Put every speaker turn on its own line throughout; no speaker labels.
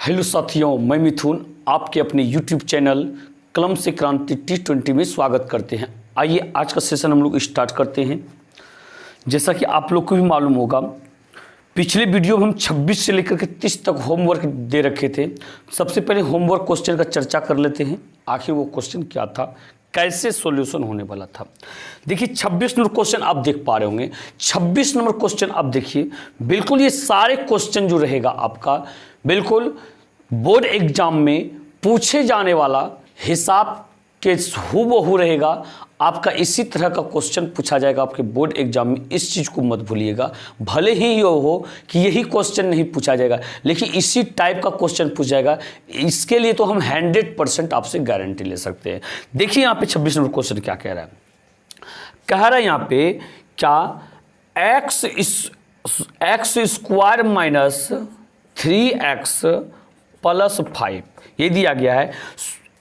Hello साथियों, मैं मिथुन आपके अपने YouTube चैनल कलम से क्रांति T20 में स्वागत करते हैं। आइए आज का सेशन हम लोग स्टार्ट करते हैं। जैसा कि आप लोग को भी मालूम होगा, पिछले वीडियो में हम 26 से लेकर के 30 तक होमवर्क दे रखे थे। सबसे पहले होमवर्क क्वेश्चन का चर्चा कर लेते हैं, आखिर वो क्वेश्चन क्या था, कैसे सॉल्यूशन होने वाला था। देखिए 26 नंबर क्वेश्चन आप देख पा रहे होंगे। 26 नंबर क्वेश्चन आप देखिए, बिल्कुल ये सारे क्वेश्चन जो रहेगा आपका बिल्कुल बोर्ड एग्जाम में पूछे जाने वाला हिसाब के हूबहू रहेगा। आपका इसी तरह का क्वेश्चन पूछा जाएगा आपके बोर्ड एग्जाम में, इस चीज़ को मत भूलिएगा। भले ही ये हो कि यही क्वेश्चन नहीं पूछा जाएगा, लेकिन इसी टाइप का क्वेश्चन पूछा जाएगा। इसके लिए तो हम 100% आपसे गारंटी ले सकते हैं। देखिए यहाँ पे 26 नंबर क्वेश्चन क्या कह रहा है। कह रहा है यहाँ पे क्या x square minus 3x plus 5 ये दिया गया है।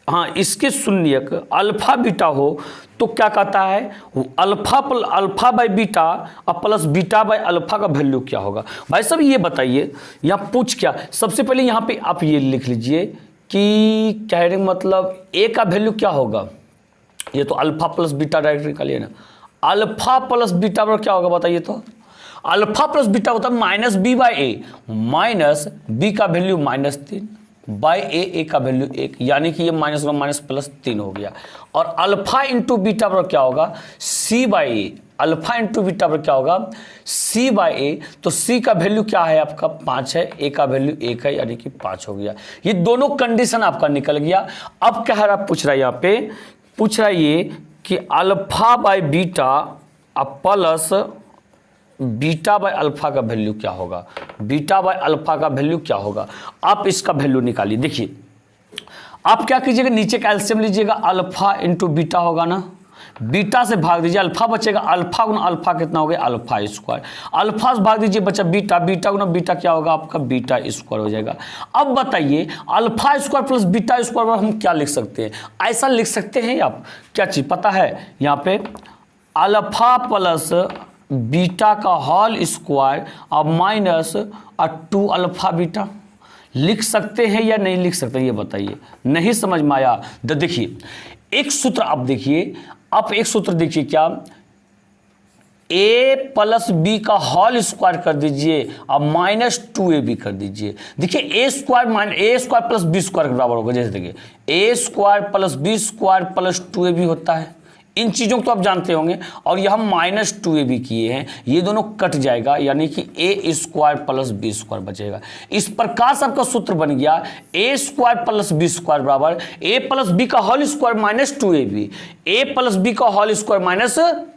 हाँ, इसके शून्यक अल्फा बीटा हो तो क्या कहता है, अल्फा बाई बीटा और प्लस बीटा बाई अल्फा का वैल्यू क्या होगा। भाई साहब ये बताइए, यहाँ पूछ क्या। सबसे पहले यहाँ पे आप ये लिख लीजिए कि कहने मतलब ए का वैल्यू क्या होगा। ये तो अल्फा प्लस बीटा डायरेक्ट निकालिए ना। अल्फा प्लस बीटा पर क्या होगा बताइए तो। अल्फा प्लस बीटा होता है minus b by a, minus b का वैल्यू -3 बाई ए का वैल्यू 1, यानी कि ये -1 +3 हो गया। और अल्फा इंटू बीटा पर क्या होगा, c by a. Alpha into beta पर क्या होगा, सी बाई ए। तो सी का वैल्यू क्या है आपका 5 है, ए का वैल्यू 1 है, यानी कि 5 हो गया। ये दोनों कंडीशन आपका निकल गया। अब क्या है, पूछ रहा है यहाँ पे, पूछ रहा है ये कि alpha by beta plus beta by alpha का वैल्यू क्या होगा। बीटा बाय अल्फा का वैल्यू क्या होगा, आप इसका वैल्यू निकालिए। देखिए आप क्या कीजिएगा, नीचे का एलसीएम लीजिएगा, अल्फा इंटू बीटा होगा ना, बीटा से भाग दीजिए, अल्फा बचेगा, अल्फा गुना अल्फा कितना हो गया, अल्फा स्क्वायर। अल्फा से भाग दीजिए, बचा बीटा, बीटा गुना बीटा क्या होगा आपका, बीटा स्क्वायर हो जाएगा। अब बताइए alpha square plus beta square हम क्या लिख सकते हैं। ऐसा लिख सकते हैं आप, क्या चीज़ पता है, यहाँ पे अल्फा प्लस बीटा का होल स्क्वायर और माइनस 2 अल्फा बीटा लिख सकते हैं या नहीं लिख सकते, ये बताइए। नहीं समझ में आया तो देखिए एक सूत्र आप देखिए, आप एक सूत्र देखिए, क्या a प्लस बी का होल स्क्वायर कर दीजिए और -2ab कर दीजिए। देखिए a square plus b square के बराबर होगा। जैसे देखिए a square plus b square plus 2ab होता है। इन चीज़ों को तो आप जानते होंगे, और यह हम -2ab किए हैं, ये दोनों कट जाएगा, यानी कि a square plus b square बचेगा। इस प्रकार से आपका सूत्र बन गया a square plus b square बराबर a प्लस बी का whole square -2ab, a plus b का होल स्क्वायर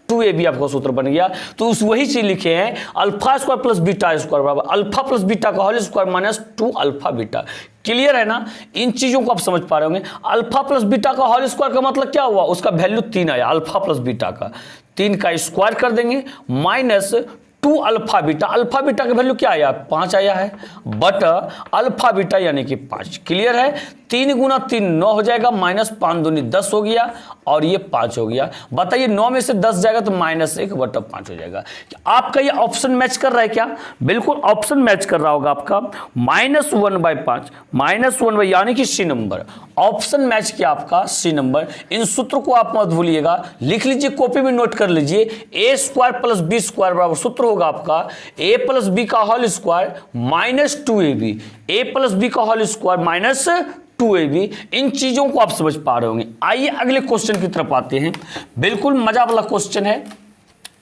-2ab आपका सूत्र बन गया। तो उस वही चीज लिखे हैं, alpha square plus beta square बराबर अल्फा प्लस बीटा का whole square -2 alpha beta. Clear है ना, इन चीजों को आप समझ पा रहे होंगे। अल्फा प्लस बीटा का होल स्क्वायर का मतलब क्या हुआ, उसका वैल्यू 3 आया। अल्फा प्लस बीटा का 3 का स्क्वायर कर देंगे, -2 अल्फा बीटा। अल्फा बीटा का वैल्यू क्या आया, 5 आया है, बट अल्फा बीटा यानी कि 5। क्लियर है, 3 गुना 3 9 हो जाएगा, -5 दूनी 10 हो गया, और ये 5 हो गया। बताइए 9 में से 10 जाएगा तो -1/5 हो जाएगा। आपका ये ऑप्शन मैच कर रहा है क्या, बिल्कुल ऑप्शन मैच कर रहा होगा आपका। -1/5 -1 यानी कि सी नंबर, ऑप्शन मैच किया आपका सी नंबर। इन सूत्र को आप मत भूलिएगा, लिख लीजिए, कॉपी में नोट कर लीजिए। a square plus b square बराबर सूत्र होगा आपका a प्लस बी का whole square -2ab, a plus b का होल स्क्वायर -2ab। इन चीजों को आप समझ पा रहे होंगे। आइए अगले क्वेश्चन की तरफ आते हैं। बिल्कुल मजा वाला क्वेश्चन है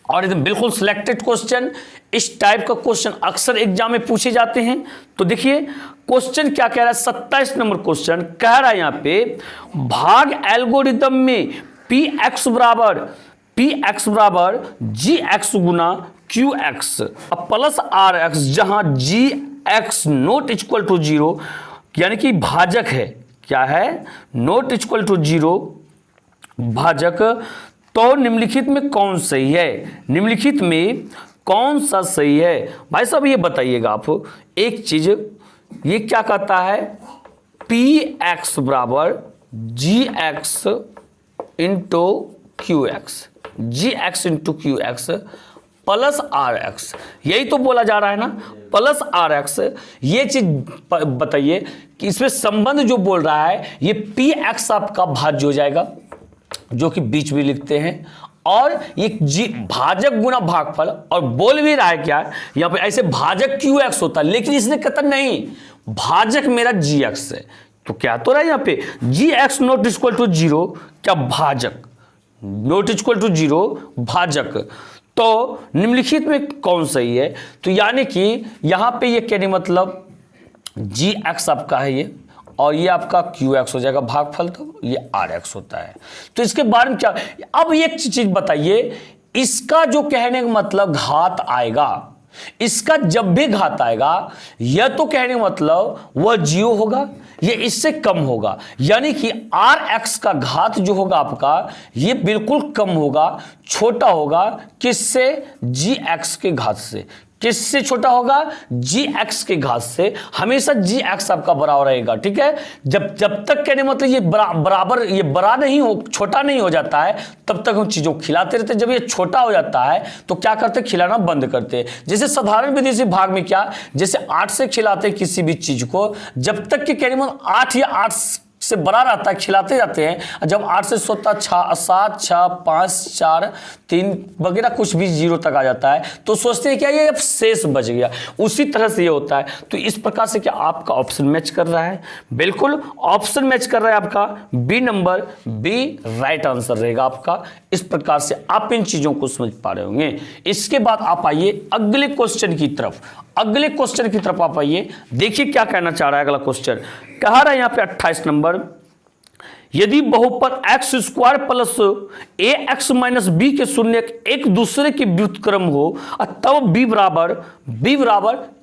और एकदम बिल्कुल सिलेक्टेड क्वेश्चन। इस टाइप का क्वेश्चन अक्सर एग्जाम में पूछे जाते हैं। तो देखिए क्वेश्चन क्या कह रहा है, 27 नंबर क्वेश्चन कह रहा है यहाँ पे, भाग एल्गोरिदम में px बराबर gx गुना qx प्लस rx, जहां gx नॉट इक्वल टू 0 यानी कि भाजक है। क्या है, नॉट इक्वल टू 0 भाजक। तो निम्नलिखित में कौन सही है, निम्नलिखित में कौन सा सही है। भाई साहब ये बताइएगा आप एक चीज, ये क्या कहता है, px बराबर gx into qx, gx into qx plus r x, यही तो बोला जा रहा है ना, प्लस आर एक्स। ये चीज बताइए कि इसमें संबंध जो बोल रहा है ये पी एक्स आपका भाज्य हो जाएगा, जो कि बीच में लिखते हैं, और ये जी भाजक गुना भागफल, और बोल भी रहा है क्या यहाँ पे, ऐसे भाजक क्यू एक्स होता है, लेकिन इसने कहता नहीं भाजक मेरा जी एक्स है। तो क्या तो रहा है यहाँ पे g x not equal to zero, क्या भाजक नॉट इक्वल टू जीरो भाजक, तो निम्नलिखित में कौन सही है। तो यानी कि यहां पे ये कहने मतलब जी एक्स आपका है ये, और ये आपका क्यू एक्स हो जाएगा भागफल, तो ये आर एक्स होता है। तो इसके बारे में क्या, अब एक चीज बताइए, इसका जो कहने का मतलब घात आएगा, इसका जब भी घात आएगा यह तो कहने का मतलब वह जीरो होगा, ये इससे कम होगा, यानी कि आर एक्स का घात जो होगा आपका ये बिल्कुल कम होगा, छोटा होगा, किससे, जी एक्स के घात से। किससे छोटा होगा, जी एक्स के घात से। हमेशा जी एक्स आपका बराबर रहेगा, ठीक है। जब तक कहने मतलब ये बराबर, ये बड़ा नहीं हो, छोटा नहीं हो जाता है, तब तक हम चीजों को खिलाते रहते हैं। जब ये छोटा हो जाता है तो क्या करते, खिलाना बंद करते हैं। जैसे साधारण विदेशी भाग में क्या, जैसे 8 से खिलाते हैं किसी भी चीज को, जब तक कि कहने मतलब 8 या 8 से बड़ा रहता है खिलाते जाते हैं, जब 8 से सोता 7 6 5 4 3 वगैरह कुछ भी जीरो तक आ जाता है तो सोचते हैं क्या ये अब शेष बच गया। उसी तरह से ये होता है। तो इस प्रकार से क्या आपका ऑप्शन मैच कर रहा है, बिल्कुल ऑप्शन मैच कर रहा है आपका b number, b right answer रहेगा आपका। इस प्रकार से आप इन चीजों को समझ पा रहे होंगे। इसके बाद आप आइए अगले क्वेश्चन की तरफ, अगले क्वेश्चन की तरफ आप आइए, देखिए क्या कहना चाह रहा है अगला क्वेश्चन। कह रहा है यहाँ पे 28 नंबर, यदि बहुपद एक्स स्क्वायर प्लस ए एक्स माइनस बी के शून्य एक दूसरे के व्युत्क्रम हो तब बी बराबर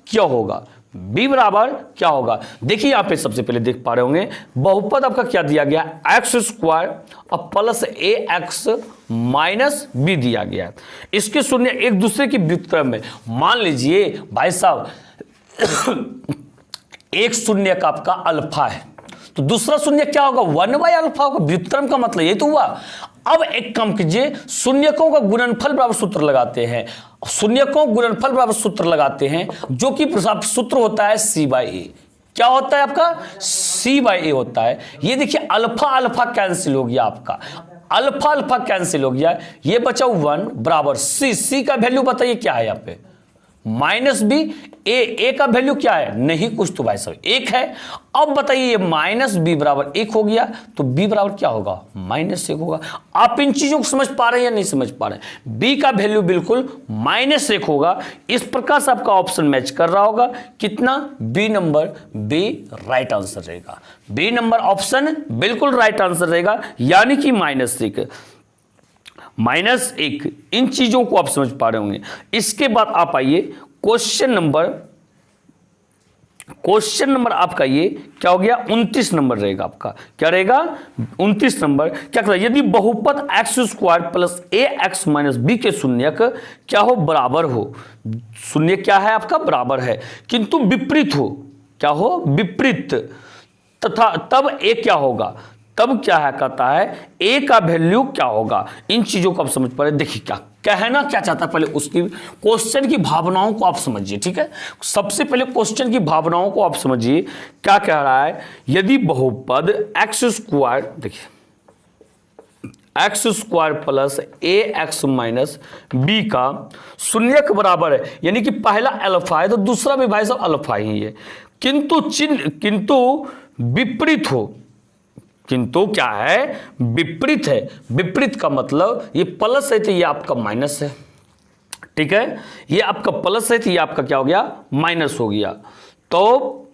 क्या होगा, बी बराबर क्या होगा। देखिए यहाँ पे सबसे पहले देख पा रहे होंगे बहुपद आपका क्या दिया गया, एक्स स्क्वायर और प्लस ए एक्स माइनस बी दिया गया है। इसके शून्य एक दूसरे के व्युत्क्रम में, मान लीजिए भाई साहब एक शून्य का आपका अल्फा है तो दूसरा शून्य क्या होगा, 1/अल्फा होगा। व्युत्क्रम का मतलब ये तो हुआ। अब एक काम कीजिए, शून्यकों का गुणनफल बराबर सूत्र लगाते हैं, शून्यकों गुणनफल बराबर सूत्र लगाते हैं, जो कि सूत्र होता है c/a। क्या होता है आपका, c/a होता है। ये देखिए अल्फा अल्फा कैंसिल हो गया आपका, अल्फा अल्फा कैंसिल हो गया, ये बचा 1 बराबर c का वैल्यू बताइए क्या है यहाँ पे, माइनस बी। ए का वैल्यू क्या है, नहीं कुछ तो भाई साहब 1 है। अब बताइए माइनस बी बराबर 1 हो गया तो बी बराबर क्या होगा, -1 होगा। आप इन चीजों को समझ पा रहे हैं या नहीं समझ पा रहे हैं। बी का वैल्यू बिल्कुल -1 होगा। इस प्रकार से आपका ऑप्शन मैच कर रहा होगा, कितना, b number, b right answer रहेगा। बी नंबर ऑप्शन बिल्कुल राइट आंसर रहेगा, यानी कि -1 इन चीजों को आप समझ पा रहे होंगे। इसके बाद आप आइए क्वेश्चन नंबर आपका ये क्या हो गया, 29 नंबर रहेगा आपका। क्या रहेगा, 29 नंबर। क्या कहता है, यदि बहुपद एक्स स्क्वायर प्लस ए एक्स माइनस बी के शून्य क्या हो, बराबर हो। शून्य क्या है आपका, बराबर है, किंतु विपरीत हो। क्या हो, विपरीत, तथा तब ए क्या होगा, तब क्या है, कहता है ए का वैल्यू क्या होगा। इन चीजों को आप समझ पा रहे। देखिए क्या कहना क्या चाहता है, पहले उसकी क्वेश्चन की भावनाओं को आप समझिए, ठीक है। सबसे पहले क्वेश्चन की भावनाओं को आप समझिए, क्या कह रहा है, यदि बहुपद एक्स स्क्वायर, देखिए एक्स स्क्वायर प्लस ए एक्स माइनस बी का शून्य के बराबर है, यानी कि पहला अल्फा है तो दूसरा भी भाई साहब अल्फा ही है, किंतु विपरीत हो। किंतु क्या है, विपरीत है। विपरीत का मतलब ये प्लस है तो ये आपका माइनस है, ठीक है। ये आपका प्लस है तो ये आपका क्या हो गया, माइनस हो गया। तो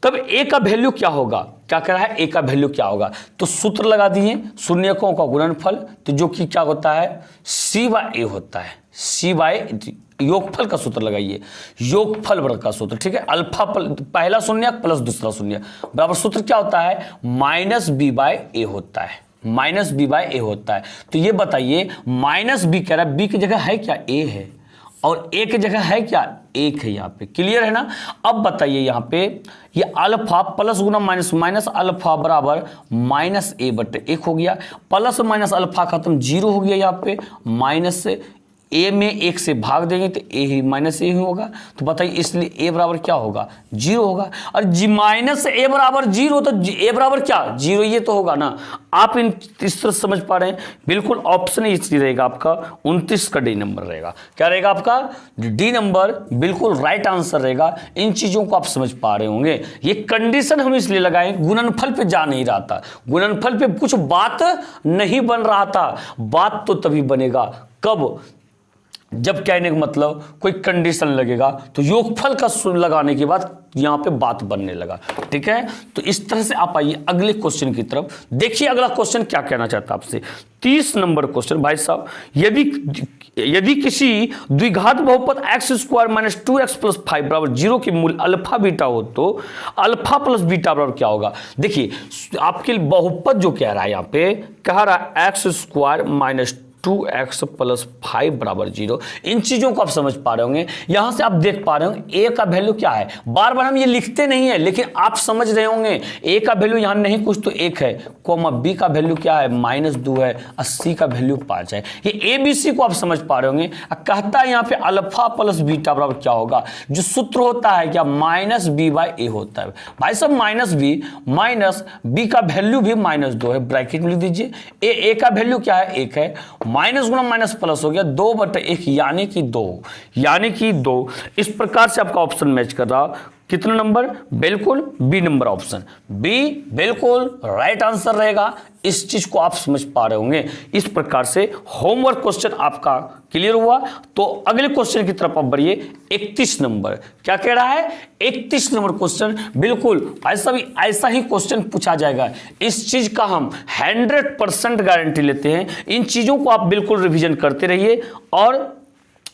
तब ए का वैल्यू क्या होगा, क्या कह रहा है, ए का वैल्यू क्या होगा। तो सूत्र लगा दिए, शून्यकों का गुणनफल, तो जो कि क्या होता है, c/a होता है। c/a योगफल का सूत्र लगाइए, योगफल वर्ग का सूत्र, ठीक है। अल्फा पहला शून्य प्लस दूसरा शून्य बराबर सूत्र क्या होता है, -b/a होता है, -b/a होता है। तो ये बताइए -b कह रहा है, b की जगह है क्या, a है, और a की जगह है क्या, 1 है। यहाँ पे क्लियर है ना। अब बताइए यहाँ पे ये अल्फा प्लस गुना माइनस, माइनस अल्फा बराबर -a/1 हो गया, प्लस माइनस अल्फा खत्म 0 हो गया, यहाँ पे माइनस ए में 1 से भाग देंगे तो ए ही माइनस ए ही होगा। तो बताइए इसलिए ए बराबर क्या होगा, 0 होगा। और जी माइनस ए बराबर 0 तो ए बराबर क्या, 0 ये तो होगा ना। आप इस तरह समझ पा रहे हैं। बिल्कुल ऑप्शन ये रहेगा आपका 29 का डी नंबर रहेगा। क्या रहेगा आपका, डी नंबर बिल्कुल राइट आंसर रहेगा। इन चीजों को आप समझ पा रहे होंगे। ये कंडीशन हम इसलिए लगाए, गुणनफल पे जा नहीं रहा था, गुणनफल पे कुछ बात नहीं बन रहा था। बात तो तभी बनेगा कब, जब कहने का मतलब कोई कंडीशन लगेगा। तो योगफल का लगाने के बाद यहां पे बात बनने लगा। ठीक है, तो इस तरह से आप आइए अगले क्वेश्चन की तरफ। देखिए अगला क्वेश्चन क्या कहना चाहता है आपसे। 30 नंबर क्वेश्चन। भाई साहब, यदि किसी द्विघात बहुपद x² - 2x + 5 बराबर 0 के मूल अल्फा बीटा हो तो अल्फा प्लस बीटा बराबर क्या होगा। देखिए आपके बहुपद जो कह रहा है, यहां पे कह रहा है x² - 2x + 5 बराबर 0। इन चीजों को आप समझ पा रहे होंगे। यहां से आप देख पा रहे होंगे ए का वैल्यू क्या है। बार बार हम ये लिखते नहीं है, लेकिन आप समझ रहे होंगे ए का वैल्यू यहां नहीं कुछ तो 1 है, कोमा बी का वैल्यू क्या है -2 है, और सी का वैल्यू 5 है। ये ए बी सी को आप समझ पा रहे होंगे। कहता है यहां पे अल्फा प्लस बीटा बराबर क्या होगा। जो सूत्र होता है क्या, -b/a होता है। भाई साहब -b का वैल्यू भी -2 है, ब्रैकेट में लिख दीजिए। ए का वैल्यू क्या है, 1 है, माइनस गुना माइनस प्लस हो गया 2/1 यानी कि 2। इस प्रकार से आपका ऑप्शन मैच कर रहा। कितना नंबर, बिल्कुल बी नंबर ऑप्शन, बी बिल्कुल राइट आंसर रहेगा। इस चीज को आप समझ पा रहे होंगे। इस प्रकार से होमवर्क क्वेश्चन आपका क्लियर हुआ। तो अगले क्वेश्चन की तरफ आप बढ़िए। 31 नंबर क्या कह रहा है, 31 नंबर क्वेश्चन। बिल्कुल ऐसा ही क्वेश्चन पूछा जाएगा। इस चीज का हम 100% गारंटी लेते हैं। इन चीजों को आप बिल्कुल रिवीजन करते रहिए और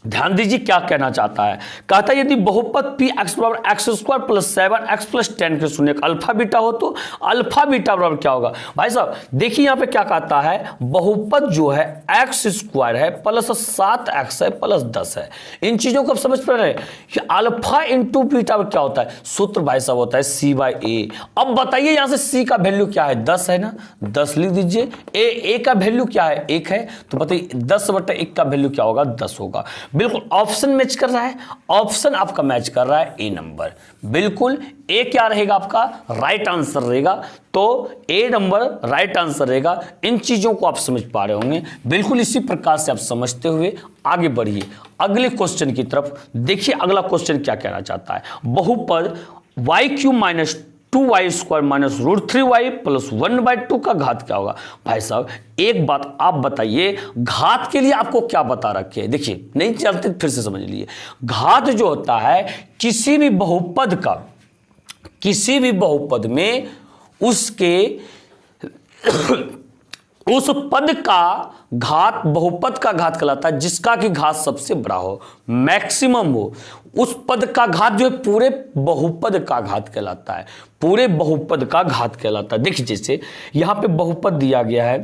ध्यान दीजिए क्या कहना चाहता है। कहता है यदि बहुपद p x बराबर x² + 7x + 10 के शून्य अल्फा बीटा हो तो अल्फा बीटा बराबर क्या होगा। भाई साहब देखिए यहां पे क्या कहता है, बहुपद जो है x² है प्लस 7x है प्लस 10 है। इन चीजों को आप समझ पा रहे हैं कि अल्फा इंटू बीटा क्या होता है। सूत्र भाई साहब होता है c/a। अब बताइए यहां से c का वैल्यू क्या है, 10 है ना, 10 लिख दीजिए। a का वैल्यू क्या है, 1 है। तो बताइए 10/1 का वैल्यू क्या होगा, 10 होगा। बिल्कुल ऑप्शन मैच कर रहा है, ऑप्शन आपका मैच कर रहा है ए नंबर। बिल्कुल ए क्या रहेगा आपका, राइट आंसर रहेगा। तो ए नंबर राइट आंसर रहेगा। इन चीजों को आप समझ पा रहे होंगे। बिल्कुल इसी प्रकार से आप समझते हुए आगे बढ़िए अगले क्वेश्चन की तरफ। देखिए अगला क्वेश्चन क्या कहना चाहता है। बहुपद y³ - 2y² - √3y + 1/2 का घात क्या होगा। भाई साहब एक बात आप बताइए, घात के लिए आपको क्या बता रखे है। देखिए नहीं चलते फिर से समझ लीजिए। घात जो होता है किसी भी बहुपद में उसके उस पद का घात, बहुपद का घात कहलाता है जिसका कि घात सबसे बड़ा हो, मैक्सिमम हो। उस पद का घात जो है पूरे बहुपद का घात कहलाता है, पूरे बहुपद का घात कहलाता है। देखिए जैसे यहां पे बहुपद दिया गया है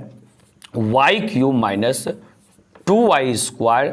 y³ - 2y²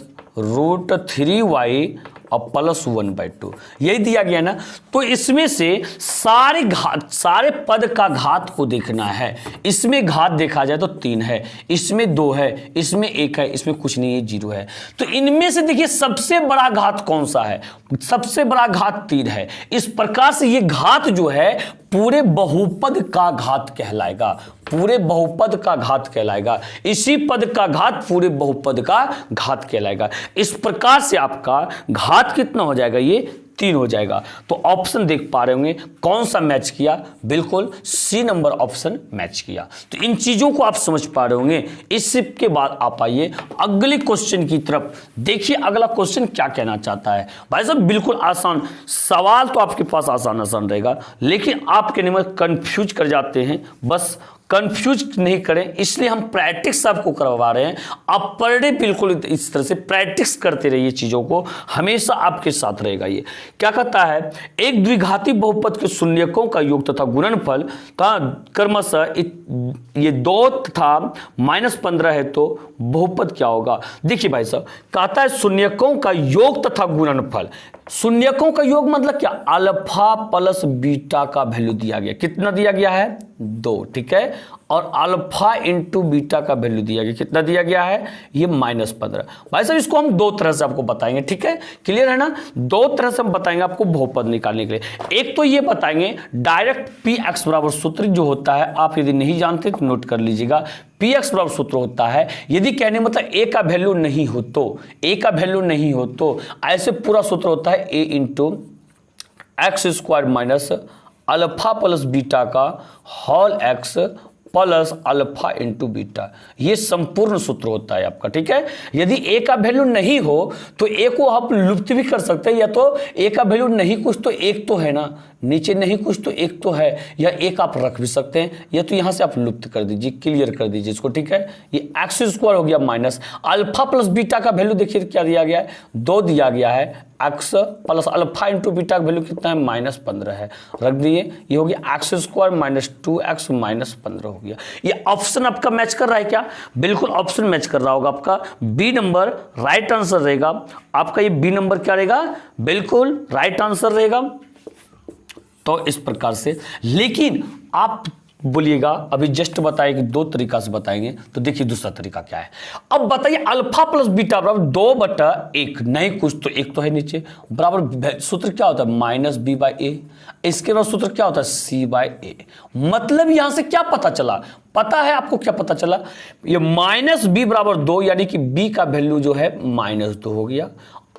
- √3y और +1/2 यही दिया गया ना। तो इसमें से सारे पद का घात को देखना है। इसमें घात देखा जाए तो 3 है, इसमें 2 है, इसमें 1 है, इसमें कुछ नहीं है, 0 है। तो इनमें से देखिए सबसे बड़ा घात कौन सा है, सबसे बड़ा घात 3 है। इस प्रकार से ये घात जो है पूरे बहुपद का घात कहलाएगा, पूरे बहुपद का घात कहलाएगा। इसी पद का घात पूरे बहुपद का घात कहलाएगा। इस प्रकार से आपका घात कितना हो जाएगा, ये 3 हो जाएगा। तो ऑप्शन देख पा रहे होंगे कौन सा मैच किया, बिल्कुल सी नंबर ऑप्शन मैच किया। तो इन चीजों को आप समझ पा रहे होंगे। इसके बाद आप आइए अगले क्वेश्चन की तरफ। देखिए अगला क्वेश्चन क्या कहना चाहता है। भाई साहब बिल्कुल आसान सवाल, तो आपके पास आसान रहेगा, लेकिन आपके नियम कंफ्यूज कर जाते हैं। बस कंफ्यूज नहीं करें, इसलिए हम प्रैक्टिस आपको करवा रहे हैं। आप पर डे बिल्कुल इस तरह से प्रैक्टिस करते रहिए, चीज़ों को हमेशा आपके साथ रहेगा। ये क्या कहता है, एक द्विघाती बहुपद के शून्यकों का योग तथा गुणनफल का क्रमशः ये 2 तथा -15 है तो बहुपद क्या होगा। देखिए भाई साहब कहता है शून्यकों का योग तथा गुणनफल। शून्यकों का योग मतलब क्या, अल्फा प्लस बीटा का वैल्यू दिया गया, कितना दिया गया है, 2, ठीक है। और अल्फा इंटू बीटा का वैल्यू दिया गया, कितना दिया गया है, ये -15। भाई साहब इसको हम दो तरह से आपको बताएंगे, ठीक है, क्लियर है ना, दो तरह से हम बताएंगे आपको बहुपद निकालने के लिए। एक तो ये बताएंगे डायरेक्ट पी एक्स बराबर सूत्र जो होता है, आप यदि नहीं जानते तो नोट कर लीजिएगा, पी एक्स बराबर सूत्र होता है, यदि कहने मतलब ए का वैल्यू नहीं हो तो, ए का वैल्यू नहीं हो तो ऐसे पूरा सूत्र होता है a into x square minus alpha plus beta का whole x plus alpha into beta, ये संपूर्ण सूत्र होता है आपका, ठीक है। यदि ए का वैल्यू नहीं हो तो ए को आप लुप्त भी कर सकते हैं, या तो ए का वैल्यू नहीं कुछ तो एक तो है ना, नीचे नहीं कुछ तो एक तो है, या एक आप रख भी सकते हैं, या तो यहां से आप लुप्त कर दीजिए, क्लियर कर दीजिए इसको, ठीक है। ये एक्स स्क्वायर हो गया माइनस अल्फा प्लस बीटा का वैल्यू देखिए क्या दिया गया है, 2 दिया गया है, x plus alpha into beta का वैल्यू कितना है, -15 है, रख दिए, ये हो गया x square minus 2x minus 15 हो गया। ये ऑप्शन आपका मैच कर रहा है क्या, बिल्कुल ऑप्शन मैच कर रहा होगा आपका, बी नंबर राइट आंसर रहेगा आपका, ये बी नंबर क्या रहेगा, बिल्कुल राइट आंसर रहेगा। तो इस प्रकार से, लेकिन आप बोलिएगा अभी जस्ट बताए कि 2 तरीका से बताएंगे, तो देखिए दूसरा तरीका क्या है। अब बताइए अल्फा प्लस बीटा बराबर 2/1, नहीं कुछ तो एक तो है नीचे, बराबर सूत्र क्या होता है -b/a, इसके बाद सूत्र क्या होता है c/a। मतलब यहां से क्या पता चला, पता है आपको क्या पता चला, ये -b बराबर 2, यानी कि b का वैल्यू जो है -2 हो गया,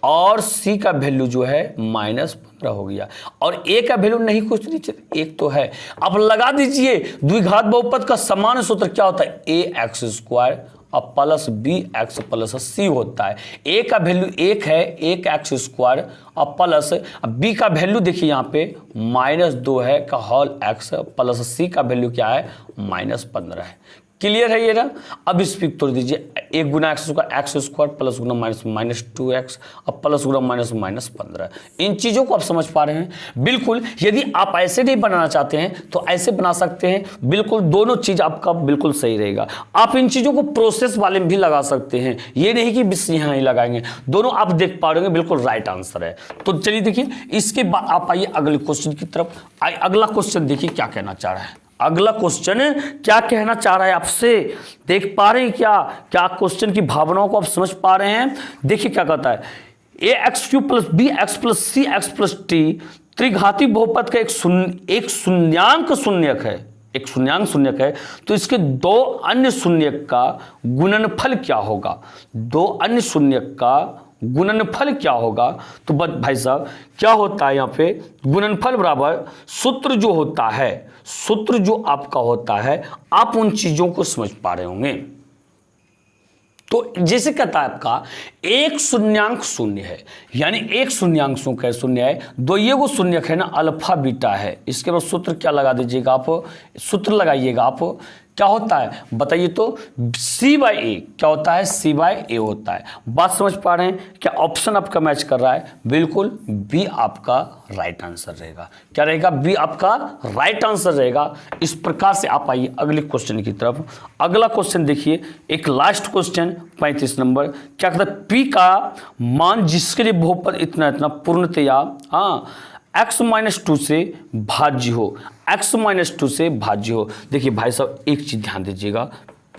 और c का वैल्यू जो है -15 हो गया, और a का वैल्यू नहीं कुछ नीचे एक तो है। अब लगा दीजिए द्विघात बहुपद का समान सूत्र क्या होता है, ax स्क्वायर अब प्लस bx प्लस c होता है। a का वैल्यू 1 है, 1x स्क्वायर अब प्लस b का वैल्यू देखिए यहाँ पे -2 है का होल x प्लस c का वैल्यू क्या है -15 है। क्लियर है ये ना। अब इस पर तोड़ दीजिए, 1 गुना एक्स स्क्वायर प्लस गुना माइनस 2x अब प्लस गुना माइनस 15। इन चीज़ों को आप समझ पा रहे हैं। बिल्कुल यदि आप ऐसे नहीं बनाना चाहते हैं तो ऐसे बना सकते हैं, बिल्कुल दोनों चीज़ आपका बिल्कुल सही रहेगा। आप इन चीज़ों को प्रोसेस वाले में भी लगा सकते हैं, ये नहीं कि बस यहाँ ही लगाएंगे, दोनों आप देख पा रहे होंगे बिल्कुल राइट आंसर है। तो चलिए देखिए इसके बाद आप आइए अगले क्वेश्चन की तरफ। अगला क्वेश्चन देखिए क्या कहना चाह रहा है, अगला क्वेश्चन क्या कहना चाह रहा है आपसे, देख पा रहे हैं क्या, क्या क्वेश्चन की भावनाओं को आप समझ पा रहे हैं। देखिए क्या कहता है, ax³ plus bx plus cx plus t त्रिघाती बहुपद का एक शून्यांक शून्यक है, एक शून्यांक शून्यक है, तो इसके 2 अन्य शून्यक का गुणनफल क्या होगा, 2 अन्य शून्यक का गुणनफल क्या होगा। तो भाई साहब क्या होता है यहाँ पे, गुणनफल बराबर सूत्र जो होता है, सूत्र जो आपका होता है, आप उन चीजों को समझ पा रहे होंगे। तो जैसे कहता है आपका एक शून्यांक शून्य है, यानी एक शून्यांक शून्य है, 2 ये वो शून्यक है ना अल्फा बीटा है, इसके बाद सूत्र क्या लगा दीजिएगा आप, सूत्र लगाइएगा आप, क्या होता है बताइए तो, c/a क्या होता है, c/a होता है। बात समझ पा रहे हैं क्या, ऑप्शन आपका मैच कर रहा है, बिल्कुल बी आपका राइट आंसर रहेगा। क्या रहेगा, बी आपका राइट आंसर रहेगा। इस प्रकार से आप आइए अगले क्वेश्चन की तरफ। अगला क्वेश्चन देखिए, एक लास्ट क्वेश्चन 35 नंबर, क्या कहता है, पी का मान जिसके लिए बहुपद इतना इतना पूर्णतया x-2 से भाज्य हो, x-2 से भाज्य हो। देखिए भाई साहब एक चीज ध्यान दीजिएगा,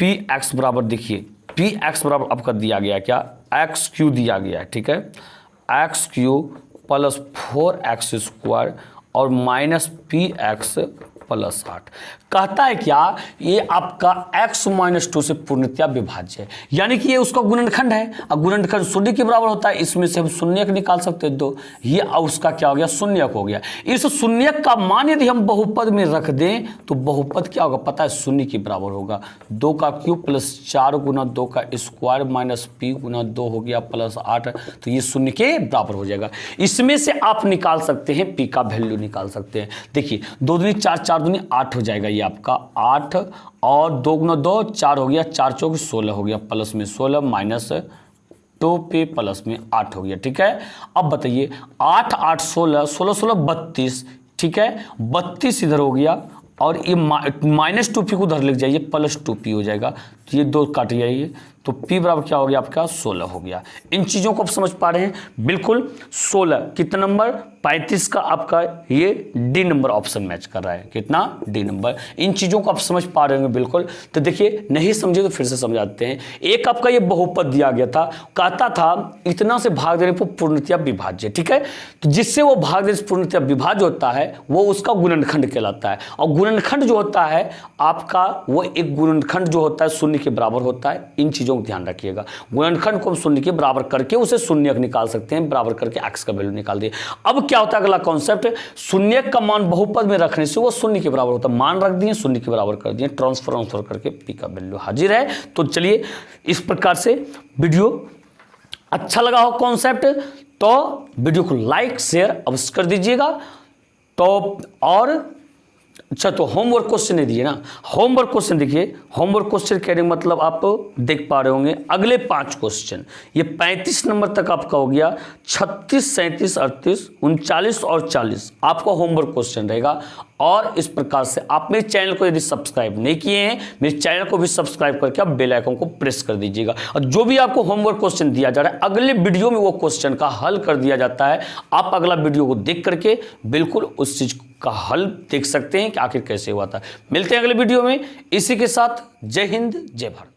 px बराबर, देखिए px बराबर आपका दिया गया क्या, x³ दिया गया है, ठीक है, x³ प्लस 4x स्क्वायर और माइनस px प्लस 8। कहता है क्या, ये आपका x-2 से पूर्णतया विभाज्य है, यानी कि ये उसका गुणनखंड है, और गुणनखंड शून्य के बराबर होता है, इसमें से हम शून्यक निकाल सकते हैं 2, ये उसका क्या हो गया, शून्यक हो गया। इस शून्यक का मान यदि हम बहुपद में रख दें तो बहुपद क्या होगा पता है, शून्य के बराबर होगा, 2 का क्यूब प्लस 4 गुना 2 का स्क्वायर माइनस p गुना 2 हो गया प्लस 8, तो ये शून्य के बराबर हो जाएगा। इसमें से आप निकाल सकते हैं p का वैल्यू निकाल सकते हैं। देखिए 2 दूनी 4, 4 दूनी 8 हो जाएगा, ये आपका 8 और 2 गुना 2 4 हो गया, 4 चौक 16 हो गया, प्लस में 16 माइनस 2 पे प्लस में 8 हो गया, ठीक है। अब बताइए 8 8 16 16 16 32, ठीक है, 32 इधर हो गया, और ये -2p को उधर लिख जाइए, प्लस 2p हो जाएगा, तो ये 2 काट जाइए, तो p बराबर क्या हो गया आपका 16 हो गया। इन चीज़ों को आप समझ पा रहे हैं, बिल्कुल 16 कितना नंबर, 35 का आपका ये डी नंबर ऑप्शन मैच कर रहा है। कितना? D number. इन चीज़ों को आप समझ पा रहे होंगे बिल्कुल। तो देखिए, नहीं समझे तो फिर से समझाते हैं। एक आपका ये बहुपद दिया गया था, कहता था इतना से भाग देने पर पूर्णतया विभाज्य, ठीक है। तो जिससे वो भाग देने से पूर्णतया विभाज्य होता है वो उसका गुणनखंड कहलाता है। और गुणनखंड जो होता है आपका, वो एक गुणनखंड जो होता है शून्य के बराबर होता है। इन चीज़ों को ध्यान रखिएगा। गुणनखंड को हम शून्य के बराबर करके उसे शून्य निकाल सकते हैं, बराबर करके x का वैल्यू निकाल दिए। अब क्या होता है अगला कॉन्सेप्ट, शून्य का मान बहुपद में रखने से वो शून्य के बराबर होता है। मान रख दिए, शून्य के बराबर कर दिए, ट्रांसफर करके p का वैल्यू हाजिर है। तो चलिए, इस प्रकार से वीडियो अच्छा लगा हो कॉन्सेप्ट तो वीडियो को लाइक शेयर अवश्य कर दीजिएगा। तो और अच्छा, तो होमवर्क क्वेश्चन नहीं दिए ना। होमवर्क क्वेश्चन देखिए, होमवर्क क्वेश्चन कहने का मतलब आप देख पा रहे होंगे अगले 5 क्वेश्चन, ये 35 नंबर तक आपका हो गया। 36, 37, 38, 39 और 40 आपका होमवर्क क्वेश्चन रहेगा। और इस प्रकार से आप मेरे चैनल को यदि सब्सक्राइब नहीं किए हैं, मेरे चैनल को भी सब्सक्राइब करके आप बेल आइकन को प्रेस कर दीजिएगा। और जो भी आपको होमवर्क क्वेश्चन दिया जा रहा है, अगले वीडियो में वो क्वेश्चन का हल कर दिया जाता है। आप अगला वीडियो को देख करके बिल्कुल उस चीज का हल देख सकते हैं कि आखिर कैसे हुआ था। मिलते हैं अगले वीडियो में। इसी के साथ जय हिंद, जय भारत।